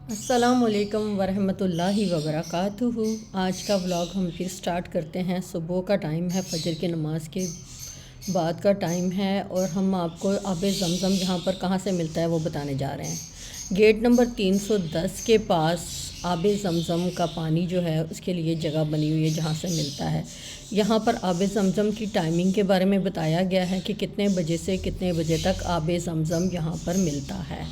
अस्सलामुअलैकुम वरहमतुल्लाहि वबरकातुहू। आज का व्लॉग हम फिर स्टार्ट करते हैं। सुबह का टाइम है, फजर की नमाज़ के बाद का टाइम है और हम आपको आब ज़मज़म जहाँ पर कहाँ से मिलता है वो बताने जा रहे हैं। गेट नंबर 310 के पास आब ज़मज़म का पानी जो है उसके लिए जगह बनी हुई है जहाँ से मिलता है। यहाँ पर आब ज़मज़म की टाइमिंग के बारे में बताया गया है कि कितने बजे से कितने बजे तक आब ज़मज़म यहाँ पर मिलता है।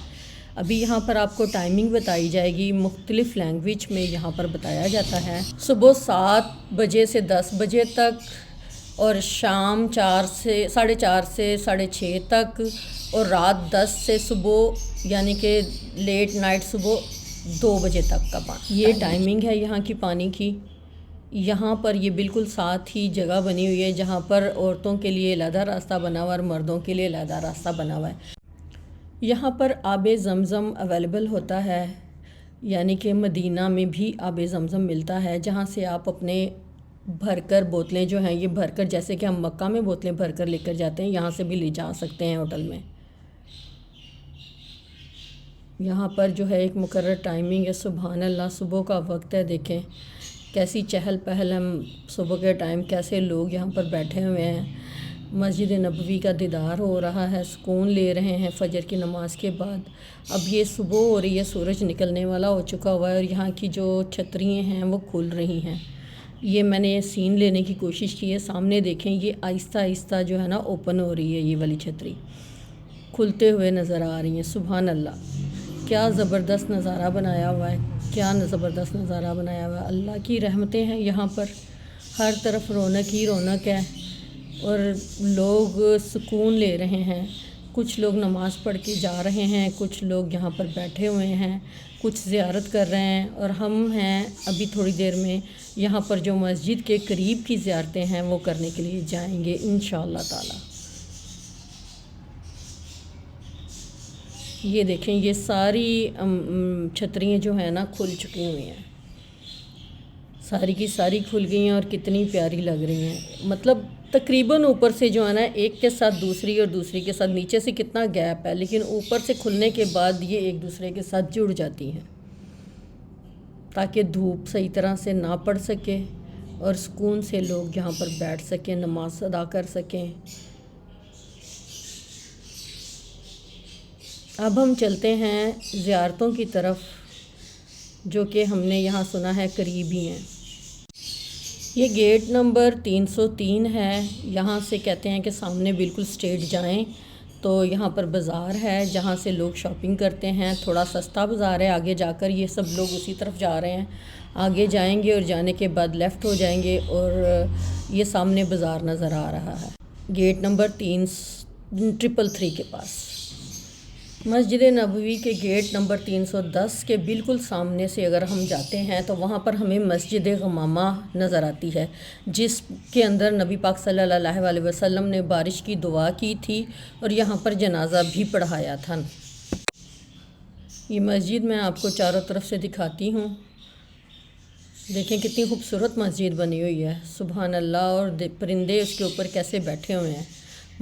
अभी यहाँ पर आपको टाइमिंग बताई जाएगी, मुख्तलिफ़ लैंग्वेज में यहाँ पर बताया जाता है। सुबह 7 बजे से 10 बजे तक और शाम 4 से 4:30 से 6:30 तक और रात 10 से सुबह यानी कि लेट नाइट सुबह 2 बजे तक का पानी। ये टाइमिंग है यहाँ की पानी की। यहाँ पर ये बिल्कुल साथ ही जगह बनी हुई है जहाँ पर औरतों के लिए अलहदा रास्ता बना हुआ है और मर्दों के लिए अलहदा रास्ता बना हुआ है। यहाँ पर आब ज़मज़म अवेलेबल होता है, यानी कि मदीना में भी आब ज़मज़म मिलता है जहाँ से आप अपने भरकर बोतलें जो हैं ये भरकर, जैसे कि हम मक्का में बोतलें भरकर लेकर जाते हैं, यहाँ से भी ले जा सकते हैं होटल में। यहाँ पर जो है एक मुकर्रर टाइमिंग है। सुबहान अल्लाह, सुबह का वक्त है, देखें कैसी चहल पहल है सुबह के टाइम, कैसे लोग यहाँ पर बैठे हुए हैं। मस्जिद नबवी का दीदार हो रहा है, सुकून ले रहे हैं फ़जर की नमाज़ के बाद। अब ये सुबह हो रही है, सूरज निकलने वाला हो चुका हुआ है और यहाँ की जो छतरियाँ हैं वो खुल रही हैं। ये मैंने सीन लेने की कोशिश की है। सामने देखें, ये आहिस्ता आहिस्ता जो है ना ओपन हो रही है, ये वाली छतरी खुलते हुए नज़र आ रही हैं। सुभान अल्लाह, क्या ज़बरदस्त नज़ारा बनाया हुआ है, क्या ज़बरदस्त नज़ारा बनाया हुआ है। अल्लाह की रहमतें हैं यहाँ पर, हर तरफ रौनक ही रौनक है और लोग सुकून ले रहे हैं। कुछ लोग नमाज़ पढ़ के जा रहे हैं, कुछ लोग यहाँ पर बैठे हुए हैं, कुछ ज़ियारत कर रहे हैं और हम हैं अभी थोड़ी देर में यहाँ पर जो मस्जिद के करीब की ज़ियारतें हैं वो करने के लिए जाएंगे इंशाअल्लाह ताला। ये देखें, ये सारी छतरियाँ जो हैं ना खुल चुकी हुई हैं, सारी की सारी खुल गई हैं और कितनी प्यारी लग रही हैं। मतलब तकरीबन ऊपर से जो है ना एक के साथ दूसरी और दूसरी के साथ नीचे से कितना गैप है, लेकिन ऊपर से खुलने के बाद ये एक दूसरे के साथ जुड़ जाती हैं ताकि धूप सही तरह से ना पड़ सके और सुकून से लोग यहाँ पर बैठ सकें, नमाज अदा कर सकें। अब हम चलते हैं ज़ियारतों की तरफ, जो कि हमने यहाँ सुना है करीब ही हैं। ये गेट नंबर 303 है। यहाँ से कहते हैं कि सामने बिल्कुल स्ट्रेट जाएं तो यहाँ पर बाज़ार है जहाँ से लोग शॉपिंग करते हैं। थोड़ा सस्ता बाज़ार है, आगे जाकर ये सब लोग उसी तरफ जा रहे हैं। आगे जाएंगे और जाने के बाद लेफ़्ट हो जाएंगे और ये सामने बाज़ार नज़र आ रहा है। गेट नंबर 333 के पास मस्जिद नबवी के गेट नंबर 310 के बिल्कुल सामने से अगर हम जाते हैं तो वहाँ पर हमें मस्जिद गमामा नज़र आती है, जिसके अंदर नबी पाक सल्लल्लाहु अलैहि वसल्लम ने बारिश की दुआ की थी और यहाँ पर जनाजा भी पढ़ाया था। ये मस्जिद मैं आपको चारों तरफ से दिखाती हूँ। देखें कितनी खूबसूरत मस्जिद बनी हुई है, सुभान अल्लाह। और परिंदे उसके ऊपर कैसे बैठे हुए हैं।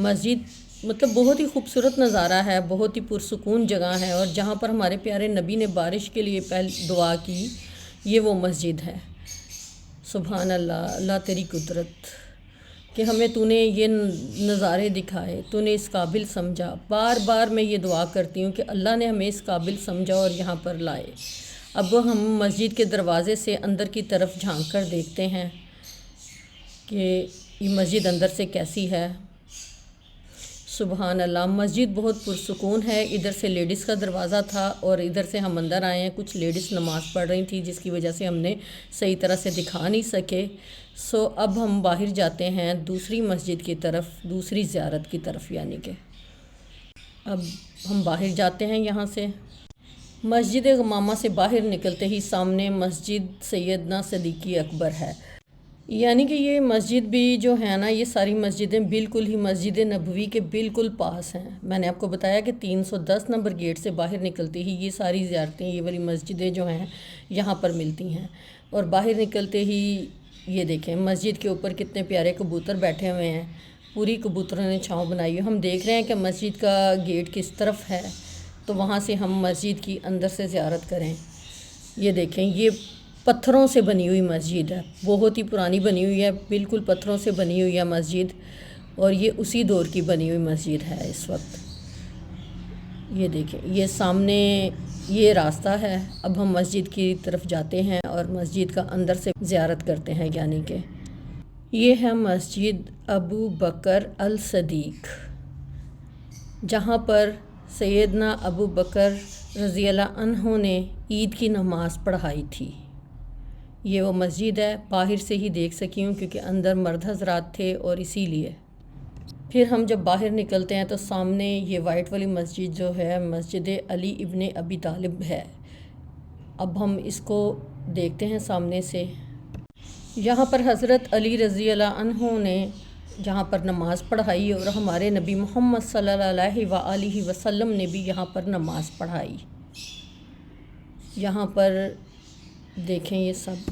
मस्जिद मतलब बहुत ही खूबसूरत नज़ारा है, बहुत ही पुरसुकून जगह है और जहाँ पर हमारे प्यारे नबी ने बारिश के लिए पहले दुआ की, ये वो मस्जिद है। सुभान अल्लाह, अल्लाह तेरी कुदरत कि हमें तूने ये नज़ारे दिखाए, तूने इस काबिल समझा। बार बार मैं ये दुआ करती हूँ कि अल्लाह ने हमें इस काबिल समझा और यहाँ पर लाए। अब हम मस्जिद के दरवाज़े से अंदर की तरफ झांक कर देखते हैं कि ये मस्जिद अंदर से कैसी है। सुबहान अल्लाह, मस्जिद बहुत पुरसुकून है। इधर से लेडीज़ का दरवाज़ा था और इधर से हम अंदर आए हैं। कुछ लेडीज़ नमाज़ पढ़ रही थी जिसकी वजह से हमने सही तरह से दिखा नहीं सके। सो अब हम बाहर जाते हैं दूसरी मस्जिद की तरफ, दूसरी ज़ियारत की तरफ। यानी कि अब हम बाहर जाते हैं यहाँ से। मस्जिद गमामा से बाहर निकलते ही सामने मस्जिद सैयदना सिद्दीक़ अकबर है। यानी कि ये मस्जिद भी जो है ना, ये सारी मस्जिदें बिल्कुल ही मस्जिद नबवी के बिल्कुल पास हैं। मैंने आपको बताया कि 310 नंबर गेट से बाहर निकलते ही ये सारी ज़ियारतें, ये वाली मस्जिदें जो हैं यहाँ पर मिलती हैं। और बाहर निकलते ही ये देखें, मस्जिद के ऊपर कितने प्यारे कबूतर बैठे हुए हैं, पूरी कबूतरों ने छाँव बनाई है। हम देख रहे हैं कि मस्जिद का गेट किस तरफ है, तो वहाँ से हम मस्जिद की अंदर से ज़ियारत करें। یہ دیکھیں، یہ پتھروں سے بنی ہوئی مسجد ہے، بہت ہی پرانی بنی ہوئی ہے، بالکل پتھروں سے بنی ہوئی ہے مسجد، اور یہ اسی دور کی بنی ہوئی مسجد ہے اس وقت۔ یہ دیکھیں، یہ سامنے یہ راستہ ہے۔ اب ہم مسجد کی طرف جاتے ہیں اور مسجد کا اندر سے زیارت کرتے ہیں، یعنی کہ یہ ہے مسجد ابو بکر الصدیق، جہاں پر سیدنا ابو بکر رضی اللہ عنہ نے عید کی نماز پڑھائی تھی۔ یہ وہ مسجد ہے، باہر سے ہی دیکھ سکی ہوں کیونکہ اندر مرد حضرات تھے، اور اسی لیے پھر ہم جب باہر نکلتے ہیں تو سامنے یہ وائٹ والی مسجد جو ہے مسجد علی ابن ابی طالب ہے۔ اب ہم اس کو دیکھتے ہیں سامنے سے۔ یہاں پر حضرت علی رضی اللہ عنہ نے جہاں پر نماز پڑھائی، اور ہمارے نبی محمد صلی اللہ علیہ وآلہ وسلم نے بھی یہاں پر نماز پڑھائی۔ یہاں پر دیکھیں یہ سب۔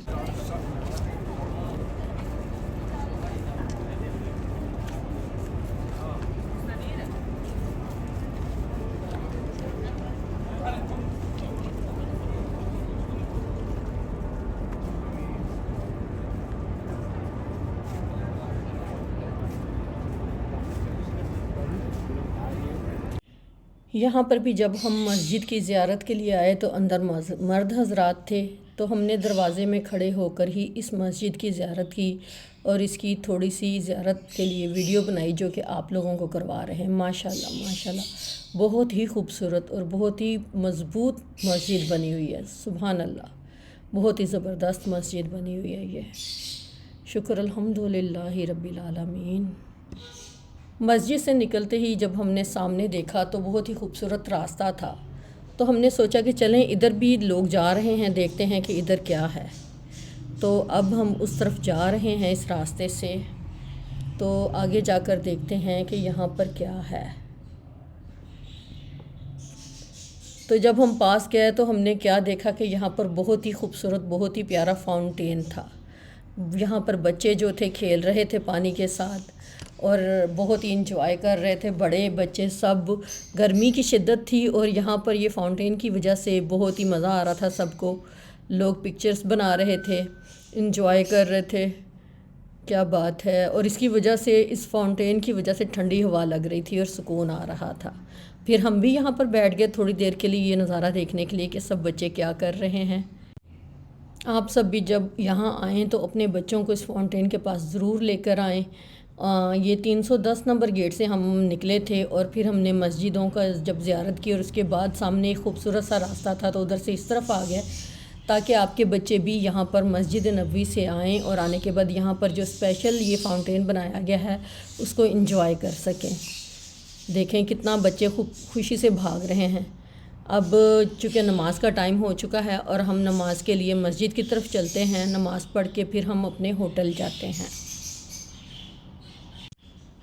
یہاں پر بھی جب ہم مسجد کی زیارت کے لیے آئے تو اندر مرد حضرات تھے، تو ہم نے دروازے میں کھڑے ہو کر ہی اس مسجد کی زیارت کی، اور اس کی تھوڑی سی زیارت کے لیے ویڈیو بنائی جو کہ آپ لوگوں کو کروا رہے ہیں۔ ماشاءاللہ ماشاءاللہ بہت ہی خوبصورت اور بہت ہی مضبوط مسجد بنی ہوئی ہے، سبحان اللہ، بہت ہی زبردست مسجد بنی ہوئی ہے یہ۔ شکر الحمدللہ رب العالمین۔ مسجد سے نکلتے ہی جب ہم نے سامنے دیکھا تو بہت ہی خوبصورت راستہ تھا، تو ہم نے سوچا کہ چلیں ادھر بھی لوگ جا رہے ہیں، دیکھتے ہیں کہ ادھر کیا ہے۔ تو اب ہم اس طرف جا رہے ہیں اس راستے سے، تو آگے جا کر دیکھتے ہیں کہ یہاں پر کیا ہے۔ تو جب ہم پاس گئے تو ہم نے کیا دیکھا کہ یہاں پر بہت ہی خوبصورت، بہت ہی پیارا فاؤنٹین تھا۔ یہاں پر بچے جو تھے کھیل رہے تھے پانی کے ساتھ، اور بہت ہی انجوائے کر رہے تھے، بڑے بچے سب۔ گرمی کی شدت تھی اور یہاں پر یہ فاؤنٹین کی وجہ سے بہت ہی مزہ آ رہا تھا سب کو۔ لوگ پکچرز بنا رہے تھے، انجوائے کر رہے تھے، کیا بات ہے۔ اور اس کی وجہ سے، اس فاؤنٹین کی وجہ سے ٹھنڈی ہوا لگ رہی تھی اور سکون آ رہا تھا۔ پھر ہم بھی یہاں پر بیٹھ گئے تھوڑی دیر کے لیے یہ نظارہ دیکھنے کے لیے کہ سب بچے کیا کر رہے ہیں۔ آپ سب بھی جب یہاں آئیں تو اپنے بچوں کو اس فاؤنٹین کے پاس ضرور لے کر آئیں۔ یہ 310 نمبر گیٹ سے ہم نکلے تھے، اور پھر ہم نے مسجدوں کا جب زیارت کی، اور اس کے بعد سامنے ایک خوبصورت سا راستہ تھا تو ادھر سے اس طرف آ گئے تاکہ آپ کے بچے بھی یہاں پر مسجد نبوی سے آئیں، اور آنے کے بعد یہاں پر جو اسپیشل یہ فاؤنٹین بنایا گیا ہے اس کو انجوائے کر سکیں۔ دیکھیں کتنا بچے خوشی سے بھاگ رہے ہیں۔ اب چونکہ نماز کا ٹائم ہو چکا ہے اور ہم نماز کے لیے مسجد کی طرف چلتے ہیں، نماز پڑھ کے پھر ہم اپنے ہوٹل جاتے ہیں۔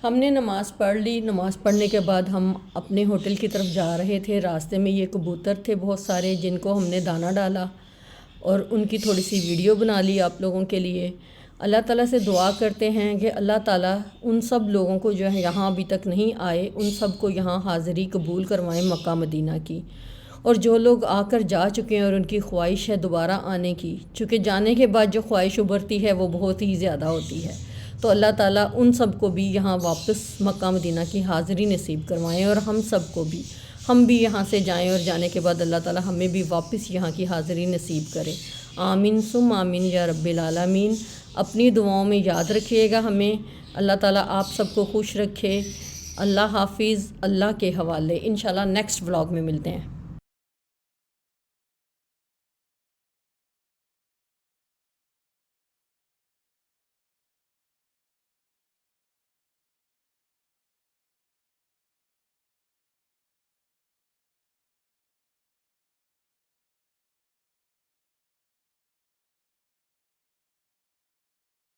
ہم نے نماز پڑھ لی، نماز پڑھنے کے بعد ہم اپنے ہوٹل کی طرف جا رہے تھے۔ راستے میں یہ کبوتر تھے بہت سارے جن کو ہم نے دانہ ڈالا، اور ان کی تھوڑی سی ویڈیو بنا لی آپ لوگوں کے لیے۔ اللہ تعالیٰ سے دعا کرتے ہیں کہ اللہ تعالیٰ ان سب لوگوں کو جو ہے یہاں ابھی تک نہیں آئے، ان سب کو یہاں حاضری قبول کروائیں مکہ مدینہ کی، اور جو لوگ آ کر جا چکے ہیں اور ان کی خواہش ہے دوبارہ آنے کی، چونکہ جانے کے بعد جو خواہش ابھرتی ہے وہ بہت ہی زیادہ ہوتی ہے، تو اللہ تعالیٰ ان سب کو بھی یہاں واپس مکہ مدینہ کی حاضری نصیب کروائیں، اور ہم سب کو بھی، ہم بھی یہاں سے جائیں اور جانے کے بعد اللہ تعالیٰ ہمیں بھی واپس یہاں کی حاضری نصیب کرے۔ آمین ثم آمین یا رب العالمین۔ اپنی دعاؤں میں یاد رکھیے گا ہمیں۔ اللہ تعالیٰ آپ سب کو خوش رکھے۔ اللہ حافظ۔ اللہ کے حوالے۔ انشاءاللہ نیکسٹ ولاگ میں ملتے ہیں۔